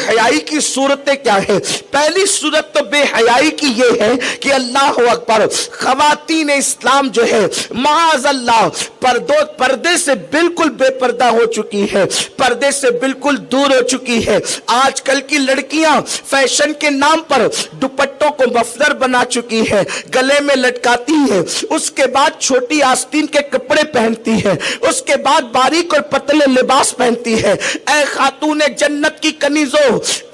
حیائی کی صورتیں کیا ہے؟ پہلی صورت تو بے حیائی کی یہ ہے کہ اللہ اکبر، خواتین اسلام جو ہے معاذ اللہ پردے سے بالکل بے پردہ ہو چکی ہے، پردے سے بالکل دور ہو چکی ہے۔ آج کل کی لڑکیاں فیشن کے نام پر دوپٹوں کو مفلر بنا چکی ہے، گلے میں لٹکاتی ہے، اس کے بعد چھوٹی آستین کے کپڑے پہنتی ہے، اس کے بعد باریک اور پتلے لباس پہنتی ہے۔ اے خاتون جنت کی کنیزوں،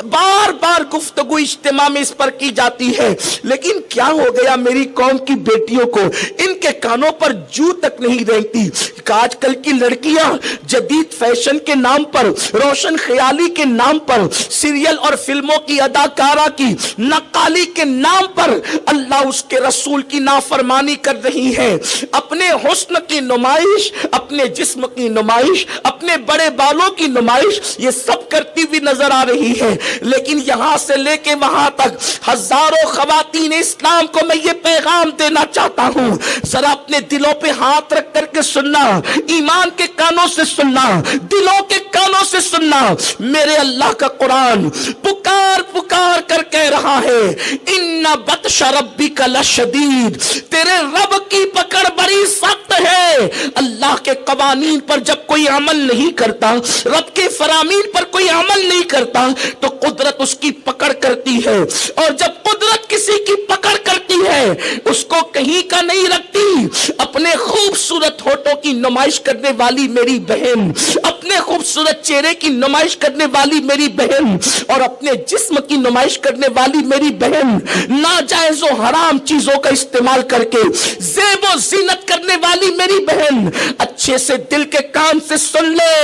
بار بار گفتگو اجتماع میں اس پر کی جاتی ہے، لیکن کیا ہو گیا میری قوم کی بیٹیوں کو؟ ان کے کانوں پر جو تک نہیں رہتی۔ آج کل کی لڑکیاں جدید فیشن کے نام پر، روشن خیالی کے نام پر، سیریل اور فلموں کی اداکارہ کی نقالی کے نام پر اللہ اس کے رسول کی نافرمانی کر رہی ہے۔ اپنے حسن کی نمائش، اپنے جسم کی نمائش، اپنے بڑے بالوں کی نمائش، یہ سب کرتی ہوئی نظر آ رہی ہے۔ لیکن یہاں سے لے کے وہاں تک ہزاروں خواتین اسلام کو میں یہ پیغام دینا چاہتا ہوں، ذرا اپنے دلوں پہ ہاتھ رکھ کر کے سننا، ایمان کے کانوں سے سننا، دلوں کے کانوں سے سننا۔ میرے اللہ کا قرآن پکار پکار کر کہہ رہا ہے، ان بطش ربک لشدید، تیرے رب کی پکڑ بڑی سخت ہے۔ اللہ کے قوانین پر جب کوئی عمل نہیں کرتا، رب کے فرامین پر کوئی عمل نہیں کرتا، تو قدرت اس کی پکڑ کرتی ہے، اور جب قدرت کسی کی پکڑ کرتی ہے اس کو کہیں کا نہیں رکھتی۔ اپنے خوبصورت ہونٹوں کی نمائش کرنے والی میری بہن، اپنے خوبصورت چہرے کی نمائش کرنے والی میری بہن، اور اپنے جسم کی نمائش کرنے والی میری بہن، ناجائز و حرام چیزوں کا استعمال کر کے زیب و زینت کرنے والی میری بہن، اچھے سے دل کے کان سے سن لے،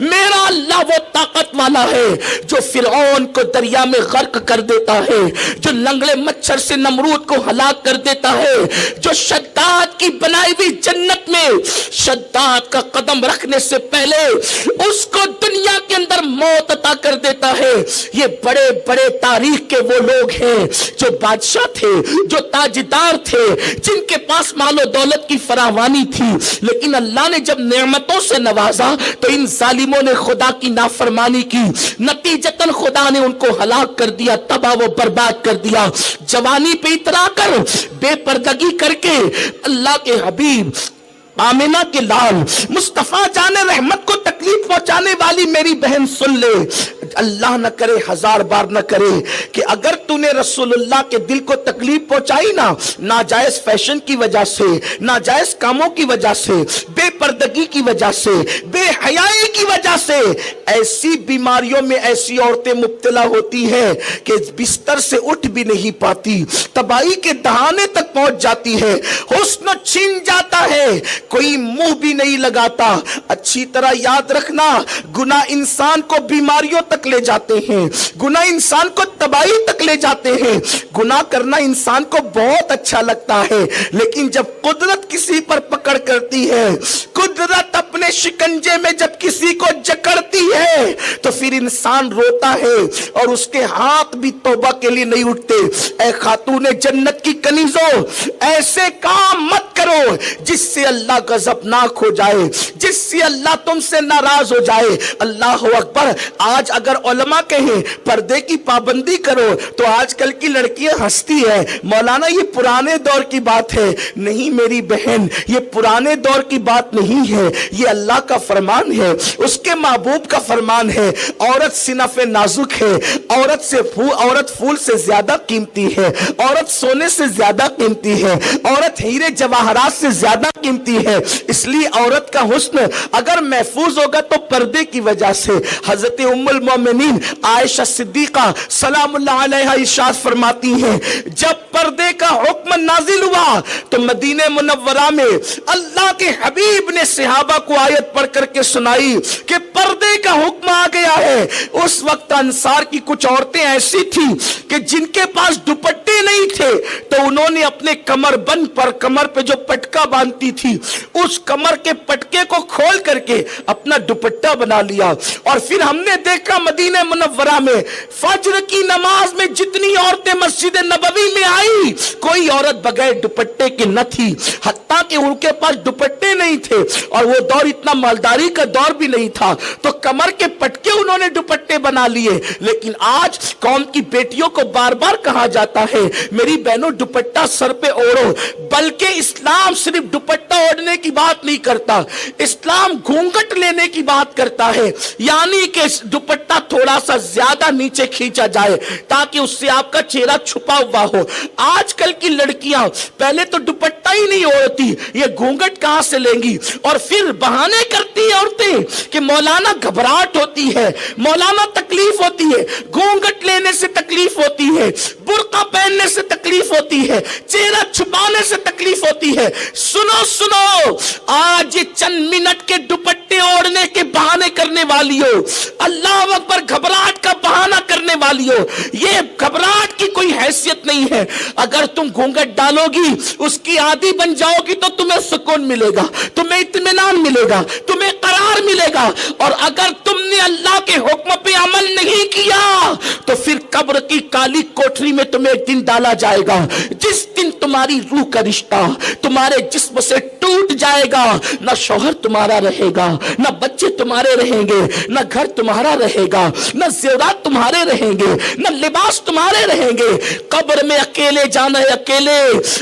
میرا اللہ وہ طاقت والا ہے جو فرعون کو دریا میں غرق کر دیتا ہے، جو لنگڑے مچھر سے نمرود کو ہلاک کر دیتا ہے، جو شداد کی بنائی ہوئی جنت میں شداد کا قدم رکھنے سے پہلے اس کو دنیا کے اندر موت عطا کر دیتا ہے۔ یہ بڑے بڑے تاریخ کے وہ لوگ ہیں جو بادشاہ تھے، جو تاجدار تھے، جن کے پاس مال و دولت کی فراوانی تھی، لیکن اللہ نے جب نعمتوں سے نوازا تو ان ظالموں نے خدا کی نافرمانی کی، نتیجتاً خدا نے ان کو ہلاک کر دیا، تباہ و برباد کر دیا۔ جوانی پہ اترا کر، بے پردگی کر کے اللہ کے حبیب آمنہ کے لال مصطفیٰ جان رحمت کو تکلیف پہنچانے والی میری بہن سن لے، اللہ نہ کرے، ہزار بار نہ کرے کہ اگر تو نے رسول اللہ کے دل کو تکلیف پہنچائی نا، ناجائز فیشن کی وجہ سے، ناجائز کاموں کی وجہ سے، بے پردگی کی وجہ سے، بے حیائی کی وجہ سے، ایسی بیماریوں میں ایسی عورتیں مبتلا ہوتی ہیں کہ بستر سے اٹھ بھی نہیں پاتی، تباہی کے دہانے تک پہنچ جاتی ہے، حسن چھن جاتا ہے، کوئی منہ بھی نہیں لگاتا۔ اچھی طرح یاد رکھنا، گناہ انسان کو بیماریوں تک لے جاتے ہیں، گناہ انسان کو تباہی تک لے جاتے ہیں۔ گناہ کرنا انسان کو بہت اچھا لگتا ہے، لیکن جب قدرت کسی پر پکڑ کرتی ہے، قدرت اپنے شکنجے میں جب کسی کو جکڑتی ہے تو پھر انسان روتا ہے اور اس کے ہاتھ بھی توبہ کے لیے نہیں اٹھتے۔ اے خاتون جنت کی کنیزوں، ایسے کام مت کرو جس سے اللہ غضبناک ہو جائے، جس سے اللہ تم سے ناراض ہو جائے۔ اللہ اکبر۔ آج اگر علماء کہیں پردے کی پابندی کرو تو آج کل کی لڑکیاں ہنستی ہے، مولانا یہ پرانے دور کی بات ہے۔ نہیں میری بہن، یہ پرانے دور کی بات نہیں ہے، یہ اللہ کا فرمان ہے، اس کے محبوب کا فرمان ہے۔ عورت صنف نازک ہے، عورت پھول سے زیادہ قیمتی ہے، عورت سونے سے زیادہ قیمتی ہے، عورت ہیرے جواہرات سے زیادہ قیمتی ہے۔ اس لیے عورت کا حسن اگر محفوظ ہوگا تو پردے کی وجہ سے۔ حضرت ام المومنین عائشہ صدیقہ سلام اللہ علیہا ارشاد فرماتی ہیں، جب پردے کا حکم نازل ہوا تو مدینہ منورہ میں اللہ کے حبیب نے صحابہ کو آیت پڑھ کر کے سنائی کہ پردے کا حکم آ گیا ہے۔ اس وقت انصار کی کچھ عورتیں ایسی تھیں کہ جن کے پاس دوپٹے نہیں تھے تو انہوں نے اپنے کمر بند پر، کمر پہ جو پٹکا باندھتی تھی، اس کمر کے پٹکے کو کھول کر کے اپنا دوپٹہ بنا لیا۔ اور پھر ہم نے دیکھا مدینہ منورہ میں فجر کی نماز میں جتنی عورتیں مسجد نبوی میں آئی، کوئی عورت بغیر دوپٹے کے نہ تھی، حتیٰ کہ ان کے پاس دوپٹے نہیں تھے، اور وہ دور اتنا مالداری کا دور بھی نہیں تھا۔ तो कमर के पटके उन्होंने दुपट्टे बना लिए। लेकिन आज कौम की बेटियों को बार बार कहा जाता है मेरी बहनों दुपट्टा सर पे ओढ़ो, बल्कि इस्लाम सिर्फ दुपट्टा ओढ़ने की बात नहीं करता, इस्लाम घूंघट लेने की बात करता है, यानी कि दुपट्टा थोड़ा सा ज्यादा नीचे खींचा जाए ताकि उससे आपका चेहरा छुपा हुआ हो। आजकल की लड़कियां पहले तो दुपट्टा ही नहीं ओढ़ती, ये घूंघट कहां से लेंगी, और फिर बहाने करती है औरतें कि मौलाना घबराहट होती है, मौलाना तकलीफ होती है, घूंघट लेने से तकलीफ होती है, बुर्का पहनने से तकलीफ होती है, चेहरा छुपाने से तकलीफ होती है। सुनो सुनो, आज ये चंद मिनट के दुपट्टे ओढ़ने के बहाने करने वाली हो, अल्लाह अकबर, घबराहट का बहाना करने वाली हो, ये घबराहट की कोई हैसियत नहीं है। अगर तुम घूंघट डालोगी, उसकी आदी बन जाओगी तो तुम्हें सुकून मिलेगा, तुम्हें इत्मीनान मिलेगा, तुम्हें करार मिलेगा। और अगर तुमने अल्लाह के हुक्म पे अमल नहीं किया तो फिर कब्र की काली कोठरी में तुम्हें एक दिन डाला जाएगा, जिस दिन तुम्हारी रूह का रिश्ता तुम्हारे जिस्म से टूट जाएगा। ना शौहर तुम्हारा रहेगा, ना बच्चे तुम्हारे रहेंगे, ना घर तुम्हारा रहेगा, ना ज़ेवरात तुम्हारे रहेंगे, ना लिबास तुम्हारे रहेंगे। कब्र में अकेले जाना है, अकेले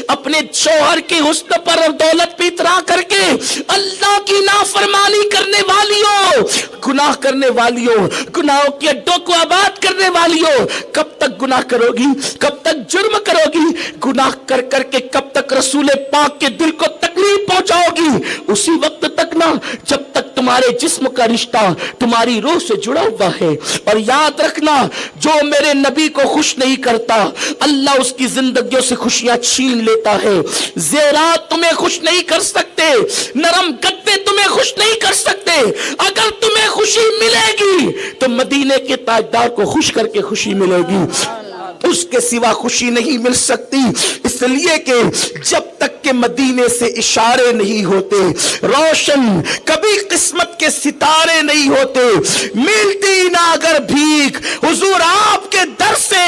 अपने शौहर के हुस्न पर और दौलत पे इतरा करके अल्लाह की नाफरमानी करने वालियों, गुनाह करने वालियों, गुनाहों के अड्डों को आबाद करने वालियों, कब तक गुनाह करोगी, कब तक जुर्म करोगी, गुनाह कर करके कब तक रसूल पाक के दिल को तकलीफ पहुंचाओगी? उसी वक्त तक ना जब तक तुम्हारे जिस्म का रिश्ता तुम्हारी रूह से जुड़ा हुआ है। और याद रखना, जो मेरे नबी को खुश नहीं करता अल्लाह उसकी जिंदगियों से खुशियां छीन लेता है। ज़ेवरात तुम्हें खुश नहीं कर सकते, नरम गद्दे तुम्हें खुश नहीं कर सकते। अगर तुम्हें खुशी मिलेगी तो मदीने के ताजदार को खुश करके खुशी मिलेगी, उसके सिवा खुशी नहीं मिल सकती। इसलिए कि जब तक के मदीने से इशारे नहीं होते, रोशन कभी किस्मत के सितारे नहीं होते, मिलती ना अगर भीख हुजूर आपके दर से,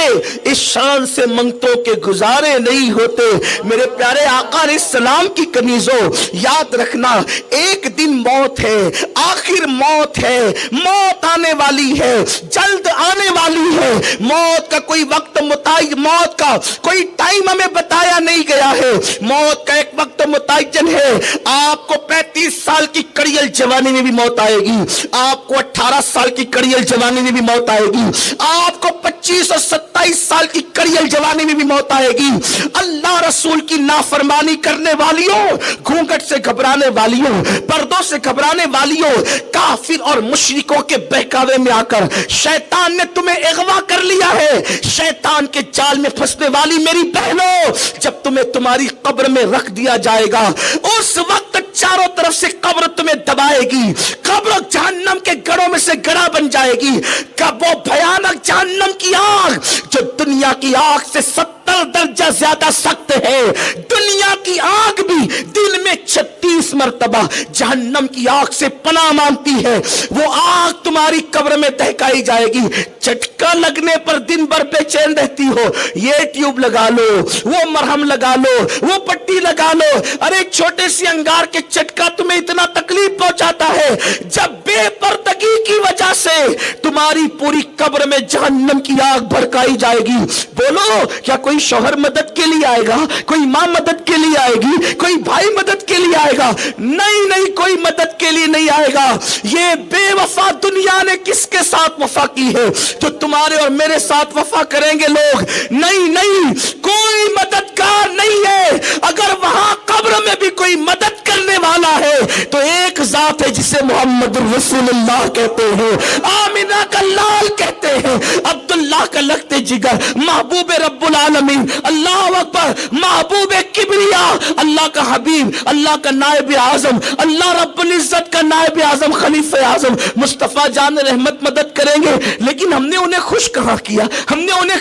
इस शान से मंगतों के गुजारे नहीं होते। मेरे प्यारे आका ने सलाम की कनीजों, याद रखना एक दिन मौत है, आखिर मौत है, मौत आने वाली है, जल्द आने वाली है। मौत का कोई वक्त मौत का कोई टाइम हमें बताया नहीं गया है। मौत का एक वक्त मुतय्यन है। आपको 35 साल की कड़ियल जवानी में भी मौत आएगी, आपको 18 साल की कड़ियल जवानी में भी मौत आएगी, आपको 25 और 27 साल की कड़ियल जवानी में भी मौत आएगी। अल्लाह रसूल की नाफरमानी करने वालियों, घूंघट से घबराने वालियों, पर्दों से घबराने वालियों, काफिर और मुशरिकों के बहकावे में आकर शैतान ने तुम्हें अगवा कर लिया है। शैतान के जाल में फंसने वाली मेरी बहनों, जब तुम्हें तुम्हारी कब्र में रख दिया जाएगा, उस वक्त चारों तरफ से कब्र तुम्हें दबाएगी, कब्र जहन्नम के गढ़ों में से गड़ा बन जाएगी। कब वो भयानक जहन्नम की आग जो दुनिया की आग से 70 दर्जा ज्यादा सख्त है, दुनिया की आग भी दिन में 36 मरतबा जहन्नम की आग से पनाह मांगती है। वो आग तुम्हारी कब्र में दहकाई जाएगी। झटका लगने पर दिन भर बेचैन रहती हो, ये ट्यूब लगा लो, वो मरहम लगा लो, वो पट्टी लगा लो। अरे छोटे से अंगार के झटका तुम्हें इतना तकलीफ पहुंचाता है, जब बेपर्दगी की वजह से तुम्हारी पूरी कब्र में जहन्नम की आग भड़काई जाएगी। बोलो, क्या कोई शौहर मदद के लिए आएगा, कोई मां मदद के लिए आएगी, कोई भाई मदद के लिए आएगा? नहीं नहीं, कोई मदद के लिए नहीं आएगा। ये बेवफा दुनिया ने किसके साथ वफा की है जो तुम्हारे और मेरे साथ वफा करेंगे लोग? नहीं नहीं, कोई मददगार नहीं है। अगर वहां कब्र में भी कोई मदद करने वाला है तो एक जात है जिसे मोहम्मद रसूलुल्लाह कहते हैं, आमिना का लाल कहते हैं, अब्दुल्लाह का लगते जिगर, महबूब रब्बुल आलमीन, अल्लाह अकबर, महबूब किबरिया, अल्लाह का हबीब, अल्लाह का नायब आजम, अल्लाह रब्बुल इज्जत का नायब आजम, खलीफे आजम मुस्तफा जान रहमत मदद करेंगे। लेकिन हमने उन्हें खुश कहां किया? हमने उन्हें